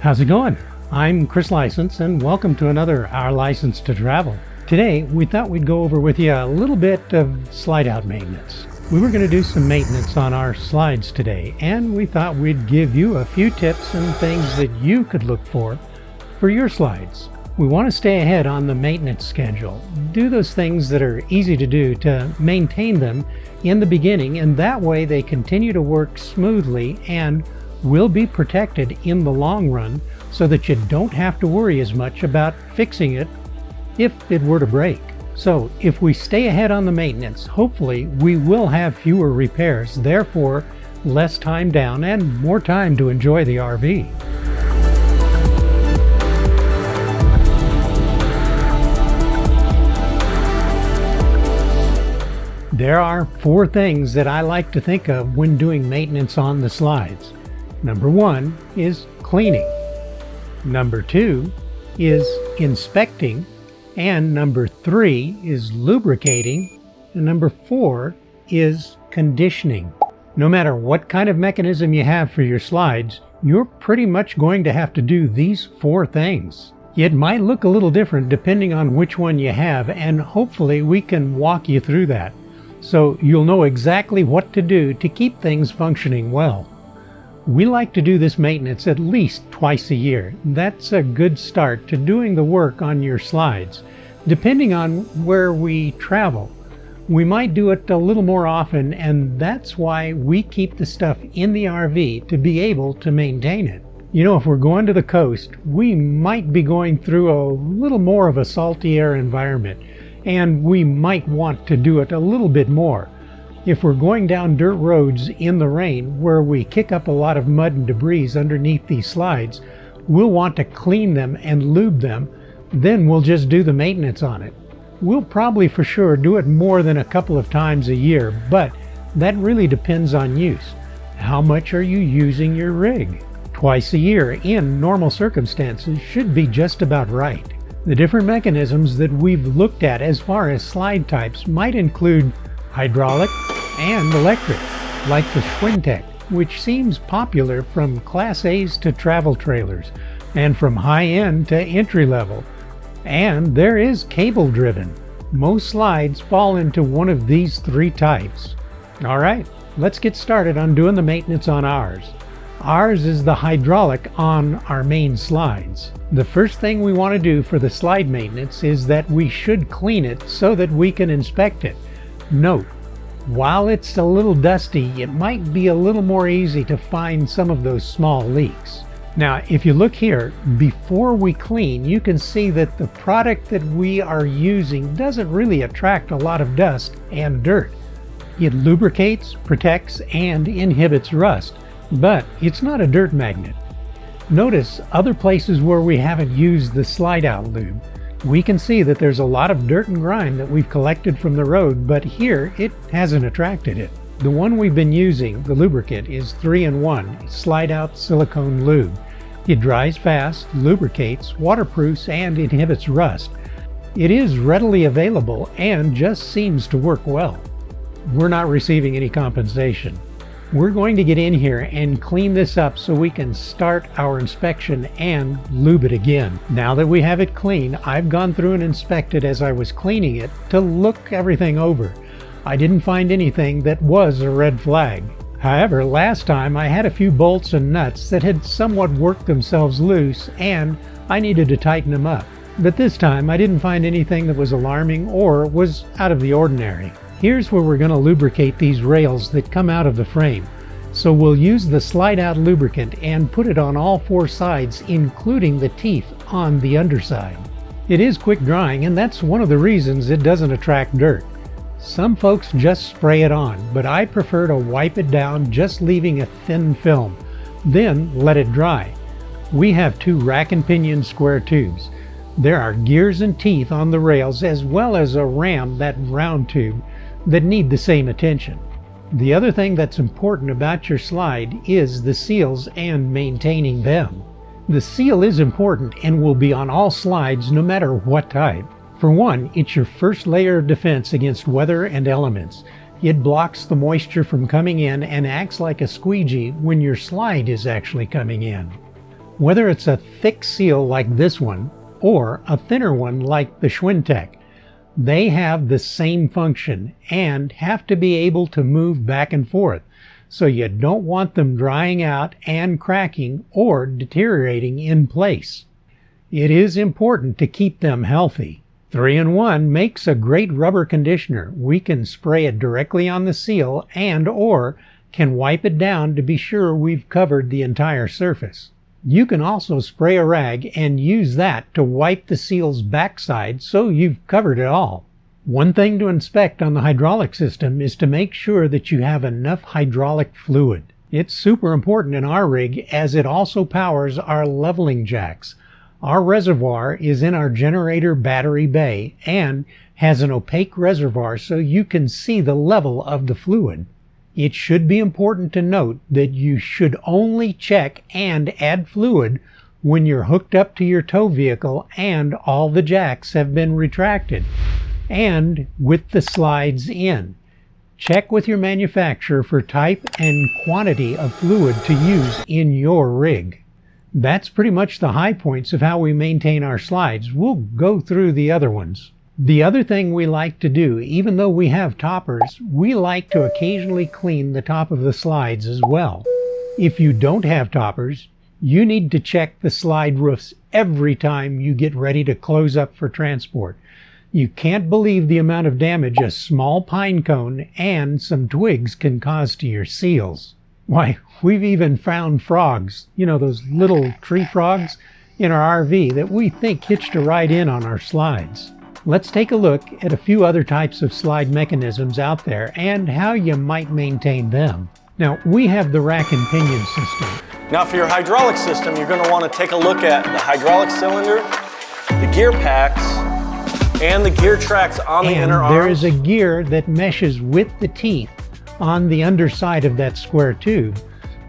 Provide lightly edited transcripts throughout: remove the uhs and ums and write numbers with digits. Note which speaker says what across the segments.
Speaker 1: How's it going? I'm Chris License and welcome to another Our License to Travel. Today we thought we'd go over with you a little bit of slide out maintenance. We were going to do some maintenance on our slides today, and we thought we'd give you a few tips and things that you could look for your slides. We want to stay ahead on the maintenance schedule. Do those things that are easy to do to maintain them in the beginning, and that way they continue to work smoothly and will be protected in the long run so that you don't have to worry as much about fixing it if it were to break. So if we stay ahead on the maintenance, hopefully we will have fewer repairs, therefore less time down and more time to enjoy the RV. There are 4 things that I like to think of when doing maintenance on the slides. Number 1 is cleaning. Number 2 is inspecting. And number 3 is lubricating. And number 4 is conditioning. No matter what kind of mechanism you have for your slides, you're pretty much going to have to do these 4 things. It might look a little different depending on which one you have, and hopefully we can walk you through that, so you'll know exactly what to do to keep things functioning well. We like to do this maintenance at least twice a year. That's a good start to doing the work on your slides. Depending on where we travel, we might do it a little more often, and that's why we keep the stuff in the RV to be able to maintain it. You know, if we're going to the coast, we might be going through a little more of a salty air environment, and we might want to do it a little bit more. If we're going down dirt roads in the rain where we kick up a lot of mud and debris underneath these slides, we'll want to clean them and lube them, then we'll just do the maintenance on it. We'll probably for sure do it more than a couple of times a year, but that really depends on use. How much are you using your rig? Twice a year in normal circumstances should be just about right. The different mechanisms that we've looked at as far as slide types might include hydraulic and electric, like the Schwintek, which seems popular from Class A's to travel trailers, and from high-end to entry-level. And there is cable-driven. Most slides fall into one of these 3 types. Alright, let's get started on doing the maintenance on ours. Ours is the hydraulic on our main slides. The first thing we want to do for the slide maintenance is that we should clean it so that we can inspect it. Note, while it's a little dusty, it might be a little more easy to find some of those small leaks. Now, if you look here, before we clean, you can see that the product that we are using doesn't really attract a lot of dust and dirt. It lubricates, protects, and inhibits rust, but it's not a dirt magnet. Notice other places where we haven't used the slide out lube. We can see that there's a lot of dirt and grime that we've collected from the road, but here it hasn't attracted it. The one we've been using, the lubricant, is 3-in-1 slide out silicone lube. It dries fast, lubricates, waterproofs, and inhibits rust. It is readily available and just seems to work well. We're not receiving any compensation. We're going to get in here and clean this up so we can start our inspection and lube it again. Now that we have it clean, I've gone through and inspected as I was cleaning it to look everything over. I didn't find anything that was a red flag. However, last time I had a few bolts and nuts that had somewhat worked themselves loose and I needed to tighten them up. But this time I didn't find anything that was alarming or was out of the ordinary. Here's where we're going to lubricate these rails that come out of the frame. So we'll use the slide out lubricant and put it on all 4 sides, including the teeth on the underside. It is quick drying, and that's one of the reasons it doesn't attract dirt. Some folks just spray it on, but I prefer to wipe it down, just leaving a thin film, then let it dry. We have 2 rack and pinion square tubes. There are gears and teeth on the rails, as well as a ram, that round tube, that need the same attention. The other thing that's important about your slide is the seals and maintaining them. The seal is important and will be on all slides no matter what type. For one, it's your first layer of defense against weather and elements. It blocks the moisture from coming in and acts like a squeegee when your slide is actually coming in. Whether it's a thick seal like this one or a thinner one like the Schwintek, they have the same function and have to be able to move back and forth, so you don't want them drying out and cracking or deteriorating in place. It is important to keep them healthy. 3-in-1 makes a great rubber conditioner. We can spray it directly on the seal and/or can wipe it down to be sure we've covered the entire surface. You can also spray a rag and use that to wipe the seal's backside so you've covered it all. One thing to inspect on the hydraulic system is to make sure that you have enough hydraulic fluid. It's super important in our rig as it also powers our leveling jacks. Our reservoir is in our generator battery bay and has an opaque reservoir so you can see the level of the fluid. It should be important to note that you should only check and add fluid when you're hooked up to your tow vehicle and all the jacks have been retracted, and with the slides in. Check with your manufacturer for type and quantity of fluid to use in your rig. That's pretty much the high points of how we maintain our slides. We'll go through the other ones. The other thing we like to do, even though we have toppers, we like to occasionally clean the top of the slides as well. If you don't have toppers, you need to check the slide roofs every time you get ready to close up for transport. You can't believe the amount of damage a small pine cone and some twigs can cause to your seals. Why, we've even found frogs, those little tree frogs, in our RV that we think hitched a ride in on our slides. Let's take a look at a few other types of slide mechanisms out there and how you might maintain them. Now, we have the rack and pinion system.
Speaker 2: Now for your hydraulic system, you're going to want to take a look at the hydraulic cylinder, the gear packs, and the gear tracks on the inner arms.
Speaker 1: There is a gear that meshes with the teeth on the underside of that square tube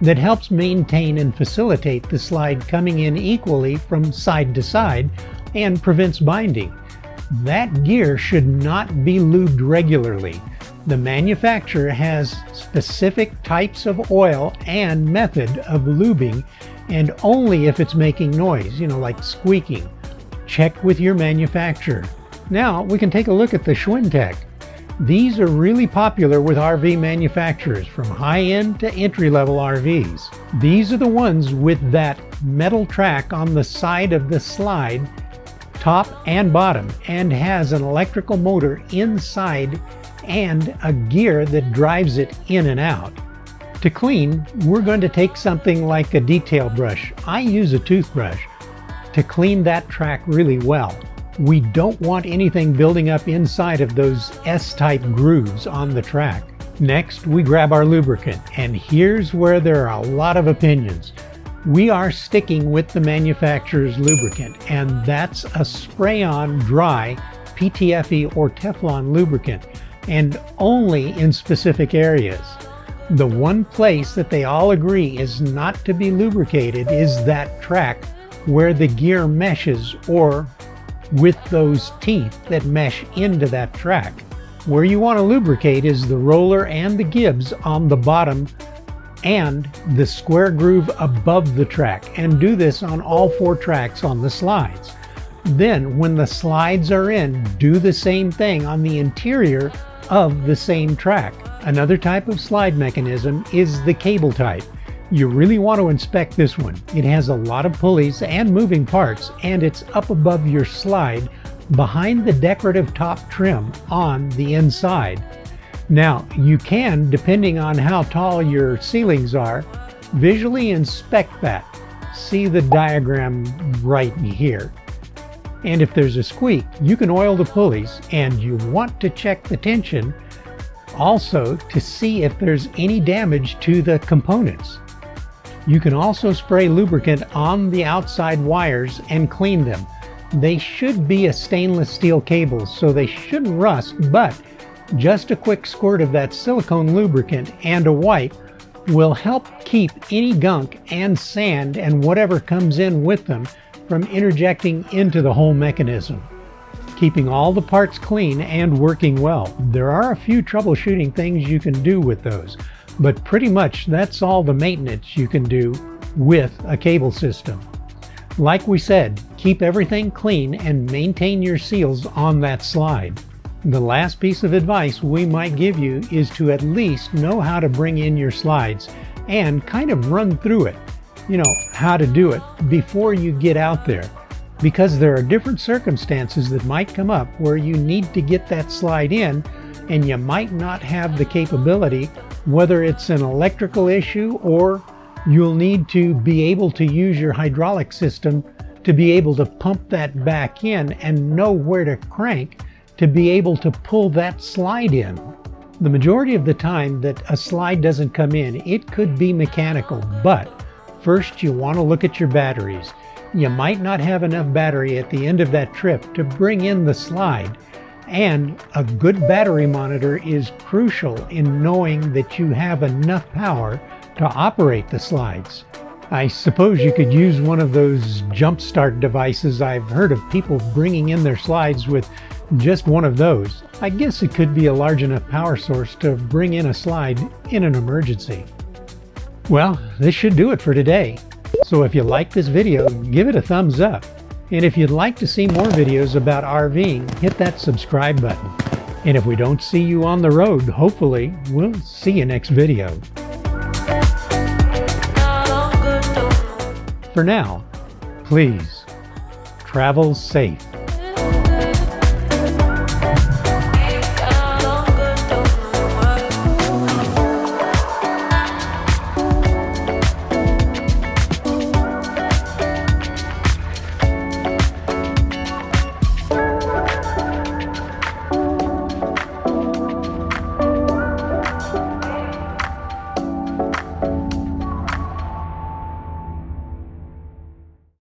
Speaker 1: that helps maintain and facilitate the slide coming in equally from side to side and prevents binding. That gear should not be lubed regularly. The manufacturer has specific types of oil and method of lubing, and only if it's making noise, like squeaking. Check with your manufacturer. Now we can take a look at the Schwintek. These are really popular with RV manufacturers, from high-end to entry-level RVs. These are the ones with that metal track on the side of the slide, top and bottom, and has an electrical motor inside and a gear that drives it in and out. To clean, we're going to take something like a detail brush. I use a toothbrush to clean that track really well. We don't want anything building up inside of those S-type grooves on the track. Next, we grab our lubricant, and here's where there are a lot of opinions. We are sticking with the manufacturer's lubricant, and that's a spray-on dry PTFE or Teflon lubricant, and only in specific areas. The one place that they all agree is not to be lubricated is that track where the gear meshes, or with those teeth that mesh into that track. Where you want to lubricate is the roller and the gibs on the bottom and the square groove above the track, and do this on all 4 tracks on the slides. Then when the slides are in, do the same thing on the interior of the same track. Another type of slide mechanism is the cable type. You really want to inspect this one. It has a lot of pulleys and moving parts, and it's up above your slide behind the decorative top trim on the inside. Now, you can, depending on how tall your ceilings are, visually inspect that. See the diagram right here. And if there's a squeak, you can oil the pulleys, and you want to check the tension also to see if there's any damage to the components. You can also spray lubricant on the outside wires and clean them. They should be a stainless steel cable, so they shouldn't rust, but just a quick squirt of that silicone lubricant and a wipe will help keep any gunk and sand and whatever comes in with them from interjecting into the whole mechanism, keeping all the parts clean and working well. There are a few troubleshooting things you can do with those, but pretty much that's all the maintenance you can do with a cable system. Like we said, keep everything clean and maintain your seals on that slide. The last piece of advice we might give you is to at least know how to bring in your slides and kind of run through it. You know, how to do it before you get out there, because there are different circumstances that might come up where you need to get that slide in and you might not have the capability, whether it's an electrical issue or you'll need to be able to use your hydraulic system to be able to pump that back in and know where to crank to be able to pull that slide in. The majority of the time that a slide doesn't come in, it could be mechanical, but first you want to look at your batteries. You might not have enough battery at the end of that trip to bring in the slide, and a good battery monitor is crucial in knowing that you have enough power to operate the slides. I suppose you could use one of those jump start devices. I've heard of people bringing in their slides with just one of those. I guess it could be a large enough power source to bring in a slide in an emergency. Well, this should do it for today. So if you like this video, give it a thumbs up. And if you'd like to see more videos about RVing, hit that subscribe button. And if we don't see you on the road, hopefully we'll see you next video. For now, please travel safe.